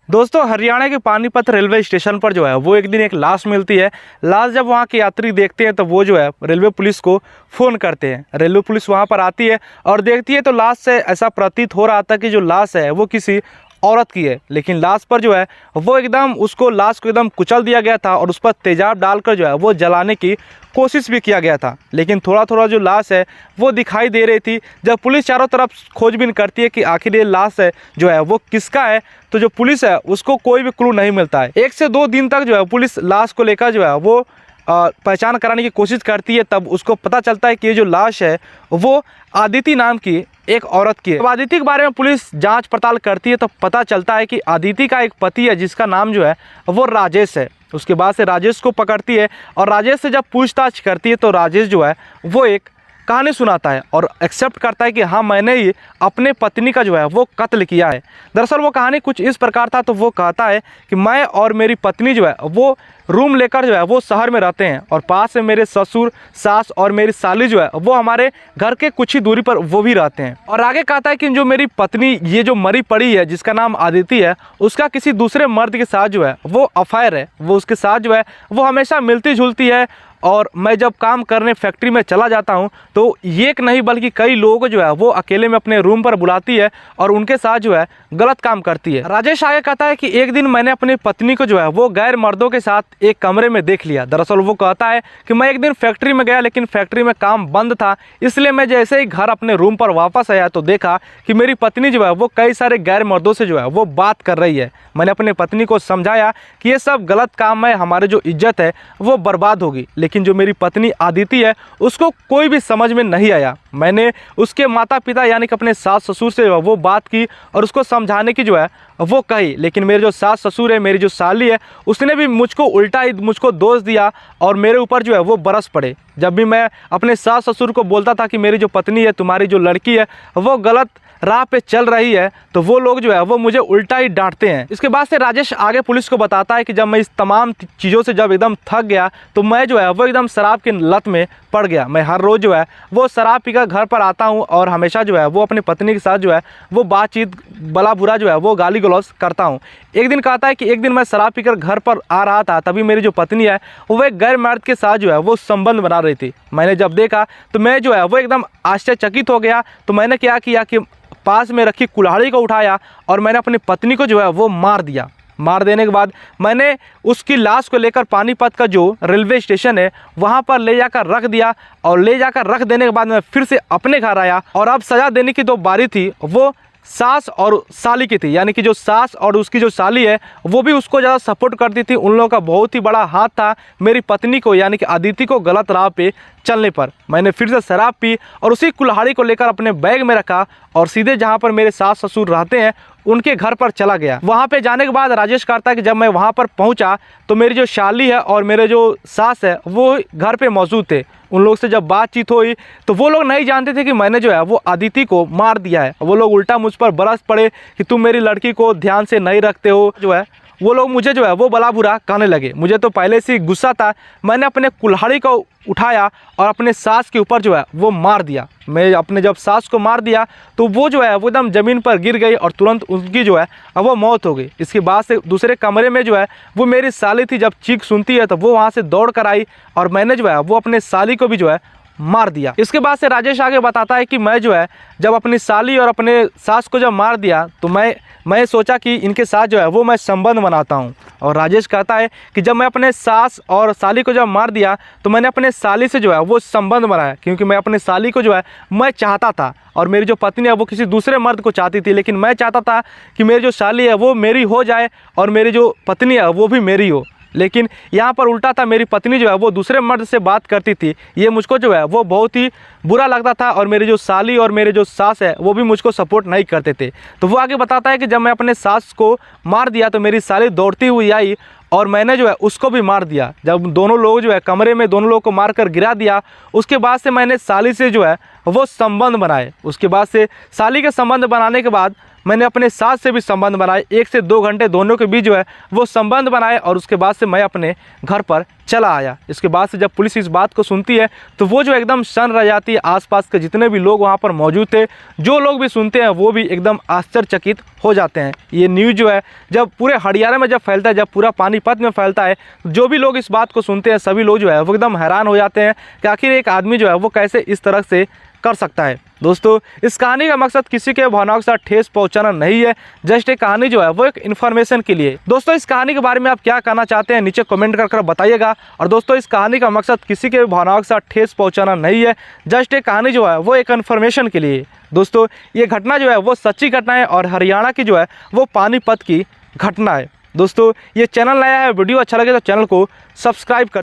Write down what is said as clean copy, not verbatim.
दोस्तों हरियाणा के Panipat railway station पर जो है वो एक दिन एक लाश मिलती है। लाश जब वहाँ के यात्री देखते हैं तो वो जो है रेलवे पुलिस को फ़ोन करते हैं। रेलवे पुलिस वहाँ पर आती है और देखती है तो लाश से ऐसा प्रतीत हो रहा था कि जो लाश है वो किसी औरत की है, लेकिन लाश पर जो है वो एकदम लाश को एकदम कुचल दिया गया था और उस पर तेजाब डालकर जो है वो जलाने की कोशिश भी किया गया था। लेकिन थोड़ा थोड़ा जो लाश है वो दिखाई दे रही थी। जब पुलिस चारों तरफ खोजबीन करती है कि आखिर ये लाश है जो है वो किसका है, तो जो पुलिस है उसको कोई भी क्लू नहीं मिलता है। 1 से 2 दिन तक जो है पुलिस लाश को लेकर जो है वो पहचान कराने की कोशिश करती है। तब उसको पता चलता है कि ये जो लाश है वो आदिति नाम की एक औरत की है। अब आदिति के बारे में पुलिस जांच पड़ताल करती है तो पता चलता है कि आदिति का एक पति है जिसका नाम जो है वो राजेश है। उसके बाद से राजेश को पकड़ती है और राजेश से जब पूछताछ करती है तो राजेश जो है वो एक कहानी सुनाता है और एक्सेप्ट करता है कि हाँ, मैंने ही अपने पत्नी का जो है वो कत्ल किया है। दरअसल वो कहानी कुछ इस प्रकार था। तो वो कहता है कि मैं और मेरी पत्नी जो है वो रूम लेकर जो है वो शहर में रहते हैं और पास में मेरे ससुर, सास और मेरी साली जो है वो हमारे घर के कुछ ही दूरी पर वो भी रहते हैं। और आगे कहता है कि जो मेरी पत्नी ये जो मरी पड़ी है जिसका नाम आदिति है, उसका किसी दूसरे मर्द के साथ जो है वो अफेयर है। वो उसके साथ जो है वो हमेशा मिलती जुलती है और मैं जब काम करने फैक्ट्री में चला जाता हूं तो एक नहीं बल्कि कई लोग जो है वो अकेले में अपने रूम पर बुलाती है और उनके साथ जो है गलत काम करती है। राजेश आगे कहता है कि एक दिन मैंने अपनी पत्नी को जो है वो गैर मर्दों के साथ एक कमरे में देख लिया। दरअसल वो कहता है कि मैं एक दिन फैक्ट्री में गया लेकिन फैक्ट्री में काम बंद था, इसलिए मैं जैसे ही घर अपने रूम पर वापस आया तो देखा कि मेरी पत्नी जो है वो कई सारे गैर मर्दों से जो है वो बात कर रही है। मैंने अपनी पत्नी को समझाया कि ये सब गलत काम है, हमारी जो इज्जत है वो बर्बाद होगी। लेकिन जो मेरी पत्नी आदिति है उसको कोई भी समझ में नहीं आया। मैंने उसके माता पिता यानी कि अपने सास ससुर से वो बात की और उसको समझाने की जो है वो कही, लेकिन मेरे जो सास ससुर है, मेरी जो साली है, उसने भी मुझको उल्टा ही मुझको दोष दिया और मेरे ऊपर जो है वो बरस पड़े। जब भी मैं अपने सास ससुर को बोलता था कि मेरी जो पत्नी है, तुम्हारी जो लड़की है वो गलत राह पे चल रही है, तो वो लोग जो है वो मुझे उल्टा ही डांटते हैं। इसके बाद से राजेश आगे पुलिस को बताता है कि जब मैं इस तमाम चीज़ों से जब एकदम थक गया तो मैं जो है वो एकदम शराब की लत में पड़ गया। मैं हर रोज़ जो है वो शराब पीकर घर पर आता हूँ और हमेशा जो है वो अपनी पत्नी के साथ जो है वो बातचीत भला बुरा जो है वो गाली गलौज करता हूँ। एक दिन कहता है कि एक दिन मैं शराब पीकर घर पर आ रहा था, तभी मेरी जो पत्नी है वो एक गैर मर्द के साथ जो है वो संबंध बना रही थी। मैंने जब देखा तो मैं जो है वो एकदम आश्चर्यचकित हो गया। तो मैंने क्या किया कि पास में रखी कुल्हाड़ी को उठाया और मैंने अपनी पत्नी को जो है वो मार दिया। मार देने के बाद मैंने उसकी लाश को लेकर पानीपत का जो रेलवे स्टेशन है वहाँ पर ले जाकर रख दिया और ले जाकर रख देने के बाद मैं फिर से अपने घर आया और अब सज़ा देने की तो बारी थी वो सास और साली की थी। यानी कि जो सास और उसकी जो साली है वो भी उसको ज़्यादा सपोर्ट करती थी। उन लोगों का बहुत ही बड़ा हाथ था मेरी पत्नी को यानी कि आदिति को गलत राह पे चलने पर। मैंने फिर से शराब पी और उसी कुल्हाड़ी को लेकर अपने बैग में रखा और सीधे जहाँ पर मेरे सास ससुर रहते हैं उनके घर पर चला गया। वहाँ पे जाने के बाद राजेश कहता है कि जब मैं वहाँ पर पहुँचा तो मेरी जो साली है और मेरे जो सास है वो घर पे मौजूद थे। उन लोग से जब बातचीत हुई तो वो लोग नहीं जानते थे कि मैंने जो है वो आदिति को मार दिया है। वो लोग उल्टा मुझ पर बरस पड़े कि तुम मेरी लड़की को ध्यान से नहीं रखते हो। जो है वो लोग मुझे जो है वो भला बुरा कहने लगे। मुझे तो पहले से ही गुस्सा था। मैंने अपने कुल्हाड़ी को उठाया और अपने सास के ऊपर जो है वो मार दिया। मैं अपने जब सास को मार दिया तो वो जो है वो एकदम ज़मीन पर गिर गई और तुरंत उनकी जो है वो मौत हो गई। इसके बाद से दूसरे कमरे में जो है वो मेरी साली थी। जब चीख सुनती है तो वो वहाँ से दौड़ कर आई और मैंने जो है वो अपने साली को भी जो है मार दिया। इसके बाद से राजेश आगे बताता है कि मैं जो है जब अपनी साली और अपने सास को जब मार दिया तो मैं सोचा कि इनके साथ जो है वो मैं संबंध बनाता हूँ। और राजेश कहता है कि जब मैं अपने सास और साली को जब मार दिया तो मैंने अपने साली से जो है वो संबंध बनाया, क्योंकि मैं अपने साली को जो है मैं चाहता था और मेरी जो पत्नी है वो किसी दूसरे मर्द को चाहती थी। लेकिन मैं चाहता था कि मेरी जो साली है वो मेरी हो जाए और मेरी जो पत्नी है वो भी मेरी हो। लेकिन यहाँ पर उल्टा था, मेरी पत्नी जो है वो दूसरे मर्द से बात करती थी। ये मुझको जो है वो बहुत ही बुरा लगता था और मेरी जो साली और मेरे जो सास है वो भी मुझको सपोर्ट नहीं करते थे। तो वो आगे बताता है कि जब मैं अपने सास को मार दिया तो मेरी साली दौड़ती हुई आई और मैंने जो है उसको भी मार दिया। जब दोनों लोग जो है कमरे में दोनों लोगों को मार कर गिरा दिया, उसके बाद से मैंने साली से जो है वो संबंध बनाए। उसके बाद से साली के संबंध बनाने के बाद मैंने अपने सास से भी संबंध बनाए, 1 से 2 घंटे दोनों के बीच जो है वो संबंध बनाए और उसके बाद से मैं अपने घर पर चला आया। इसके बाद से जब पुलिस इस बात को सुनती है तो वो जो एकदम शन रह जाती है। आसपास के जितने भी लोग वहाँ पर मौजूद थे, जो लोग भी सुनते हैं वो भी एकदम आश्चर्यचकित हो जाते हैं। ये न्यूज़ जो है जब पूरे हरियाणा में जब फैलता है, जब पूरा पानीपत में फैलता है, जो भी लोग इस बात को सुनते हैं सभी लोग जो है वो एकदम हैरान हो जाते हैं कि आखिर एक आदमी जो है वो कैसे इस तरह से कर सकता है। दोस्तों, इस कहानी का मकसद किसी के भावनाओं के साथ ठेस पहुंचाना नहीं है, जस्ट एक कहानी जो है वो एक इन्फॉर्मेशन के लिए। दोस्तों, इस कहानी के बारे में आप क्या कहना चाहते हैं नीचे कमेंट कर बताइएगा। और दोस्तों, इस कहानी का मकसद किसी के भावनाओं के साथ ठेस पहुंचाना नहीं है, जस्ट एक कहानी जो है वो एक इन्फॉर्मेशन के लिए। दोस्तों, ये घटना जो है वो सच्ची घटना है और हरियाणा की जो है वो पानीपत की घटना है। दोस्तों, ये चैनल नया है, वीडियो अच्छा लगे तो चैनल को सब्सक्राइब कर